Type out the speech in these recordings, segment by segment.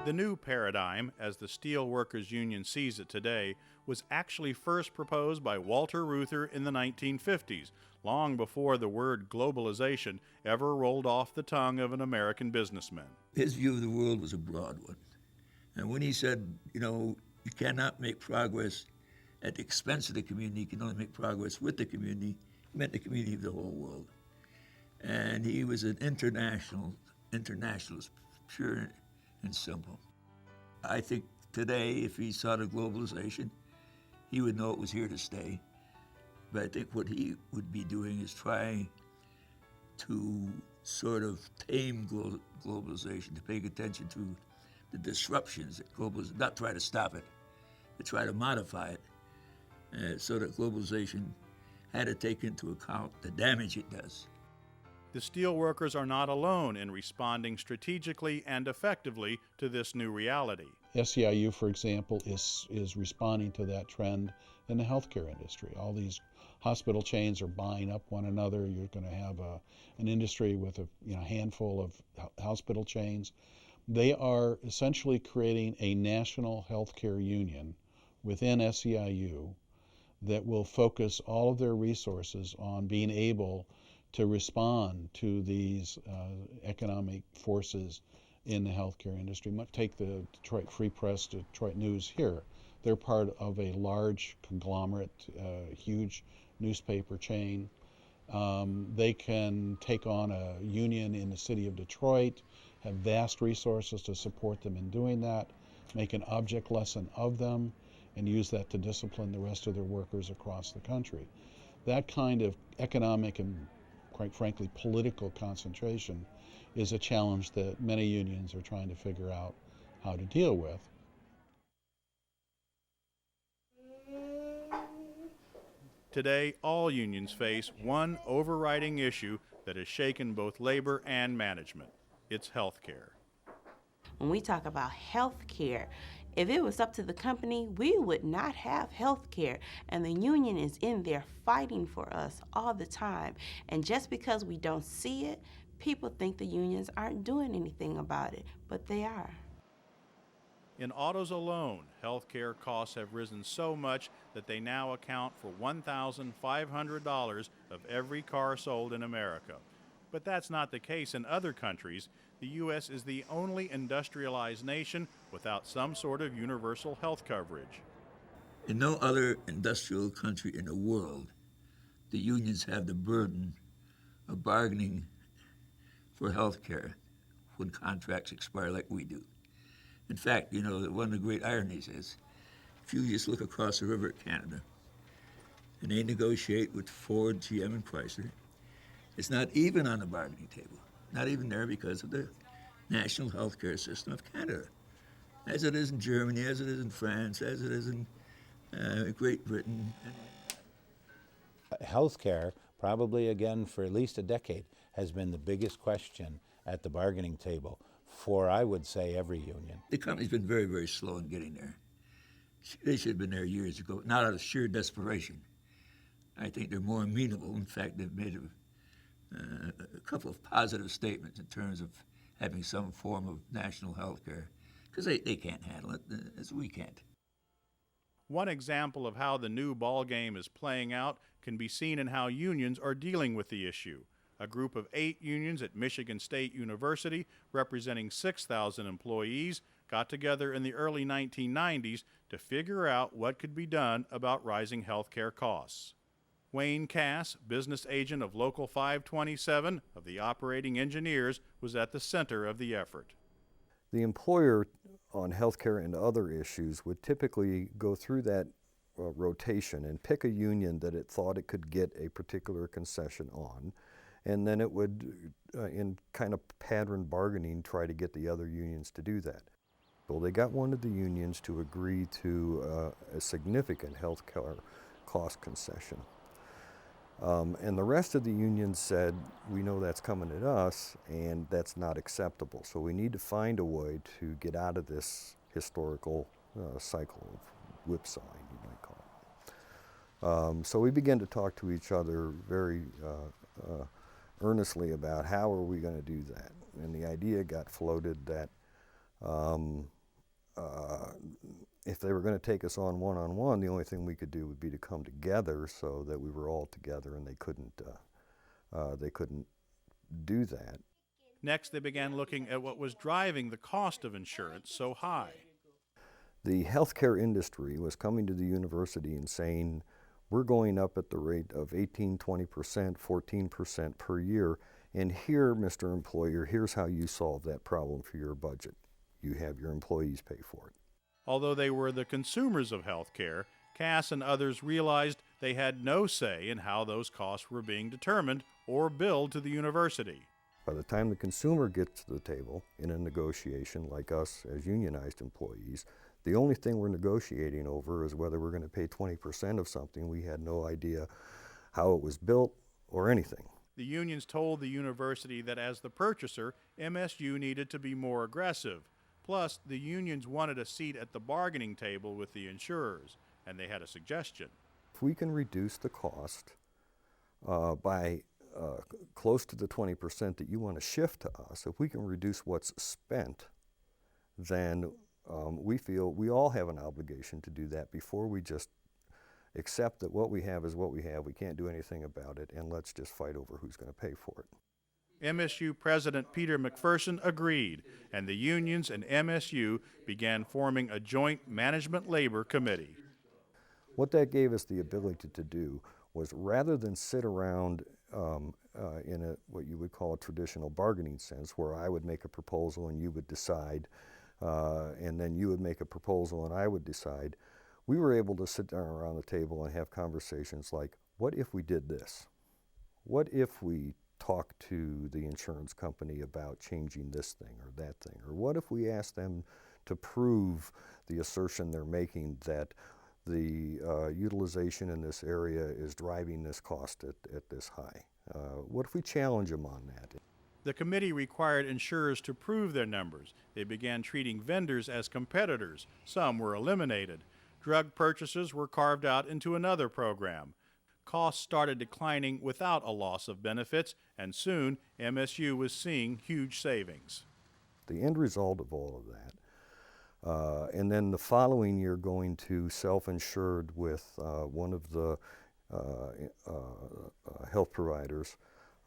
The new paradigm, as the Steelworkers Union sees it today, was actually first proposed by Walter Reuther in the 1950s, long before the word globalization ever rolled off the tongue of an American businessman. His view of the world was a broad one. And when he said, you cannot make progress at the expense of the community, you can only make progress with the community, he meant the community of the whole world. And he was an internationalist, pure and simple. I think today, if he saw the globalization, he would know it was here to stay. But I think what he would be doing is trying to sort of tame globalization, to pay attention to the disruptions that globalization, not try to stop it, but try to modify it, so that globalization had to take into account the damage it does. The steelworkers are not alone in responding strategically and effectively to this new reality. SEIU, for example, is responding to that trend in the healthcare industry. All these hospital chains are buying up one another. You're going to have an industry with a handful of hospital chains. They are essentially creating a national healthcare union within SEIU that will focus all of their resources on being able to respond to these economic forces in the healthcare industry. Take the Detroit Free Press, Detroit News here. They're part of a large conglomerate, huge newspaper chain. They can take on a union in the city of Detroit, have vast resources to support them in doing that, make an object lesson of them, and use that to discipline the rest of their workers across the country. That kind of economic and, quite frankly, political concentration is a challenge that many unions are trying to figure out how to deal with. Today, all unions face one overriding issue that has shaken both labor and management. It's health care. When we talk about health care, if it was up to the company, we would not have health care. And the union is in there fighting for us all the time. And just because we don't see it, people think the unions aren't doing anything about it, but they are. In autos alone, health care costs have risen so much that they now account for $1,500 of every car sold in America. But that's not the case in other countries. The U.S. is the only industrialized nation without some sort of universal health coverage. In no other industrial country in the world, the unions have the burden of bargaining for health care when contracts expire like we do. In fact, one of the great ironies is, if you just look across the river at Canada, and they negotiate with Ford, GM, and Chrysler, it's not even on the bargaining table. Not even there because of the national health care system of Canada, as it is in Germany, as it is in France, as it is in Great Britain. Healthcare, probably again for at least a decade, has been the biggest question at the bargaining table for, I would say, every union. The company's been very, very slow in getting there. They should have been there years ago, not out of sheer desperation. I think they're more amenable. In fact, they've made a couple of positive statements in terms of having some form of national health care, because they can't handle it as we can't. One example of how the new ballgame is playing out can be seen in how unions are dealing with the issue. A group of 8 unions at Michigan State University, representing 6,000 employees, got together in the early 1990s to figure out what could be done about rising health care costs. Wayne Cass, business agent of Local 527 of the operating engineers, was at the center of the effort. The employer on healthcare and other issues would typically go through that rotation and pick a union that it thought it could get a particular concession on, and then it would, in kind of pattern bargaining, try to get the other unions to do that. So they got one of the unions to agree to a significant healthcare cost concession. And the rest of the unions said, we know that's coming at us, and that's not acceptable. So we need to find a way to get out of this historical cycle of whipsawing, you might call it. So we began to talk to each other very earnestly about how are we going to do that. And the idea got floated that Um, if they were going to take us on one-on-one, the only thing we could do would be to come together so that we were all together, and they couldn't do that. Next, they began looking at what was driving the cost of insurance so high. The healthcare industry was coming to the university and saying, we're going up at the rate of 18, 20%, 14% per year, and here, Mr. Employer, here's how you solve that problem for your budget. You have your employees pay for it. Although they were the consumers of health care, Cass and others realized they had no say in how those costs were being determined or billed to the university. By the time the consumer gets to the table in a negotiation, like us as unionized employees, the only thing we're negotiating over is whether we're going to pay 20% of something. We had no idea how it was built or anything. The unions told the university that as the purchaser, MSU needed to be more aggressive. Plus, the unions wanted a seat at the bargaining table with the insurers, and they had a suggestion. If we can reduce the cost by close to the 20% that you want to shift to us, if we can reduce what's spent, then we feel we all have an obligation to do that before we just accept that what we have is what we have, we can't do anything about it, and let's just fight over who's going to pay for it. MSU President Peter McPherson agreed, and the unions and MSU began forming a joint management labor committee. What that gave us the ability to do was, rather than sit around in what you would call a traditional bargaining sense, where I would make a proposal and you would decide, and then you would make a proposal and I would decide, we were able to sit down around the table and have conversations like, what if we did this? What if we talked to the insurance company about changing this thing or that thing? Or what if we asked them to prove the assertion they're making that the utilization in this area is driving this cost at this high? What if we challenge them on that? The committee required insurers to prove their numbers. They began treating vendors as competitors. Some were eliminated. Drug purchases were carved out into another program. Costs started declining without a loss of benefits, and soon MSU was seeing huge savings. The end result of all of that, and then the following year going to self-insured with one of the health providers,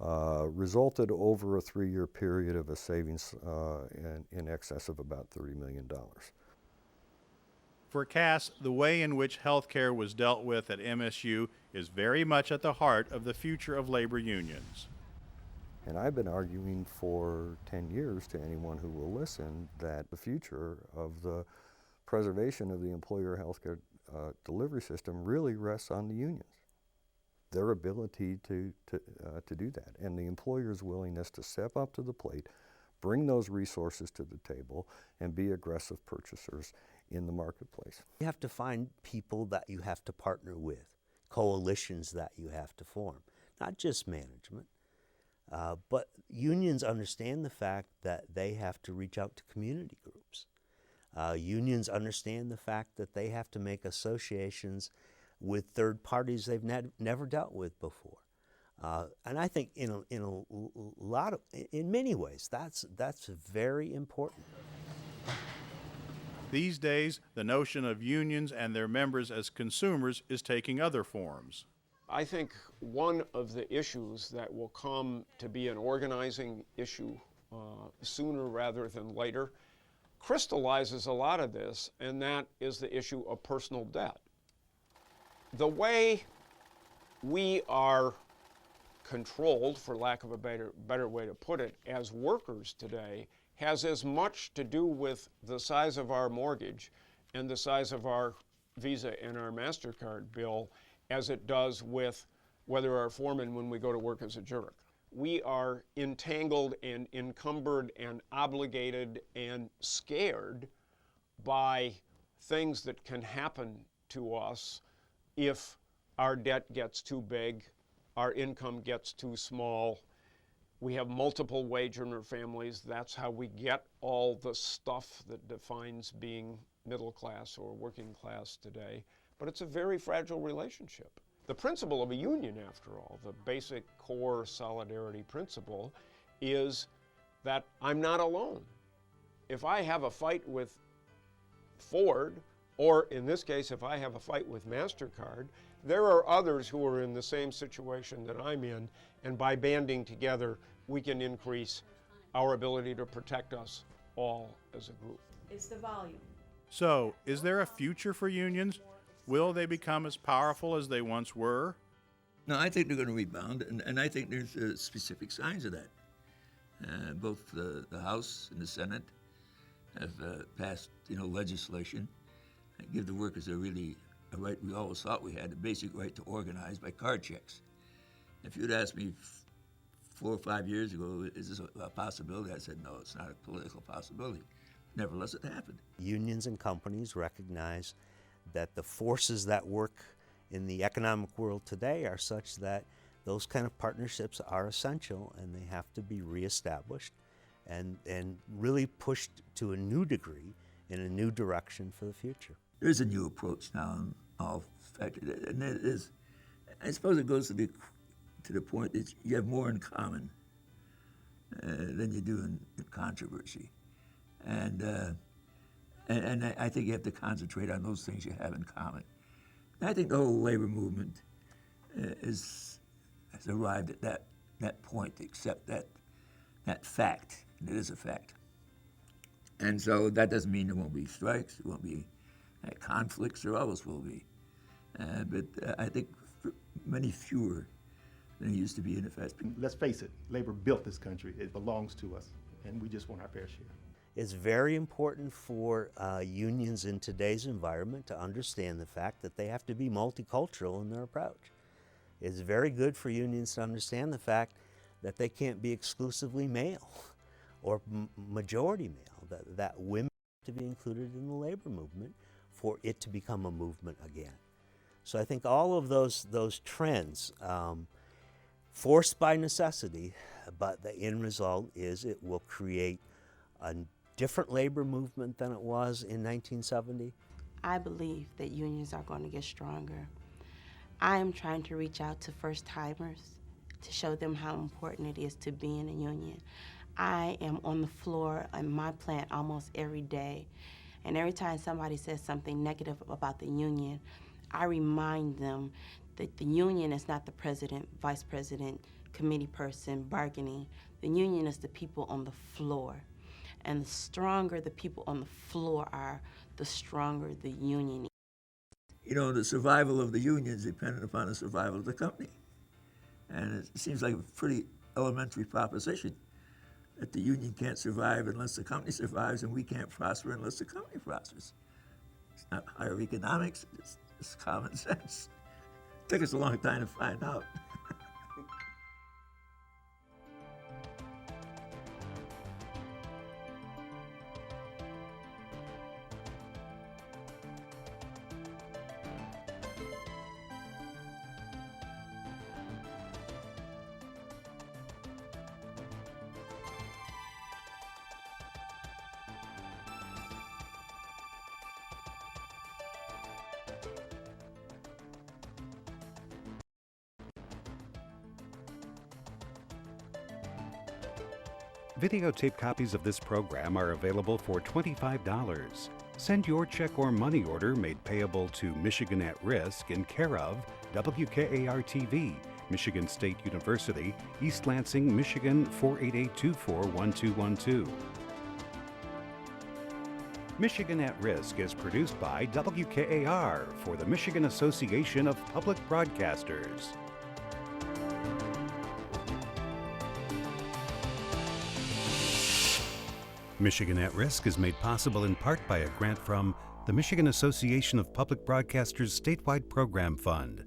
resulted over a 3-year period of a savings in excess of about $30 million. For Cass, the way in which healthcare was dealt with at MSU is very much at the heart of the future of labor unions. And I've been arguing for 10 years to anyone who will listen that the future of the preservation of the employer healthcare delivery system really rests on the unions, their ability to do that, and the employer's willingness to step up to the plate, bring those resources to the table, and be aggressive purchasers in the marketplace. You have to find people that you have to partner with, coalitions that you have to form, not just management. But unions understand the fact that they have to reach out to community groups. Unions understand the fact that they have to make associations with third parties they've never dealt with before. And I think in many ways, that's very important. These days, the notion of unions and their members as consumers is taking other forms. I think one of the issues that will come to be an organizing issue sooner rather than later crystallizes a lot of this, and that is the issue of personal debt. The way we are controlled, for lack of a better way to put it, as workers today has as much to do with the size of our mortgage and the size of our Visa and our MasterCard bill as it does with whether our foreman when we go to work is a jerk. We are entangled and encumbered and obligated and scared by things that can happen to us if our debt gets too big, our income gets too small. We have multiple wage earner families. That's how we get all the stuff that defines being middle class or working class today. But it's a very fragile relationship. The principle of a union, after all, the basic core solidarity principle, is that I'm not alone. if I have a fight with Ford, or in this case, if I have a fight with MasterCard, there are others who are in the same situation that I'm in, and by banding together, we can increase our ability to protect us all as a group. It's the volume. So, is there a future for unions? Will they become as powerful as they once were? No, I think they're going to rebound, and I think there's specific signs of that. Both the House and the Senate have passed, legislation that give the workers a right we always thought we had, the basic right to organize by card checks. If you'd asked me 4 or 5 years ago, is this a possibility? I said, no, it's not a political possibility. Nevertheless, it happened. Unions and companies recognize that the forces that work in the economic world today are such that those kind of partnerships are essential, and they have to be reestablished and really pushed to a new degree in a new direction for the future. There's a new approach now in all fact, and it is, I suppose it goes to the point that you have more in common than you do in controversy. And I think you have to concentrate on those things you have in common. And I think the whole labor movement has arrived at that point to accept that fact. And it is a fact. And so that doesn't mean there won't be strikes, there won't be conflicts, there always will be. But I think many fewer than there used to be in effect. Let's face it, labor built this country. It belongs to us, and we just want our fair share. It's very important for unions in today's environment to understand the fact that they have to be multicultural in their approach. It's very good for unions to understand the fact that they can't be exclusively male or majority male, that women have to be included in the labor movement for it to become a movement again. So I think all of those trends, forced by necessity, but the end result is it will create a different labor movement than it was in 1970. I believe that unions are going to get stronger. I am trying to reach out to first-timers to show them how important it is to be in a union. I am on the floor in my plant almost every day, and every time somebody says something negative about the union, I remind them that the union is not the president, vice president, committee person bargaining. The union is the people on the floor. And the stronger the people on the floor are, the stronger the union is. The survival of the union is dependent upon the survival of the company. And it seems like a pretty elementary proposition that the union can't survive unless the company survives, and we can't prosper unless the company prospers. It's not higher economics, it's common sense. It took us a long time to find out. Videotape copies of this program are available for $25. Send your check or money order made payable to Michigan at Risk in care of WKAR-TV, Michigan State University, East Lansing, Michigan 48824-1212. Michigan at Risk is produced by WKAR for the Michigan Association of Public Broadcasters. Michigan at Risk is made possible in part by a grant from the Michigan Association of Public Broadcasters Statewide Program Fund.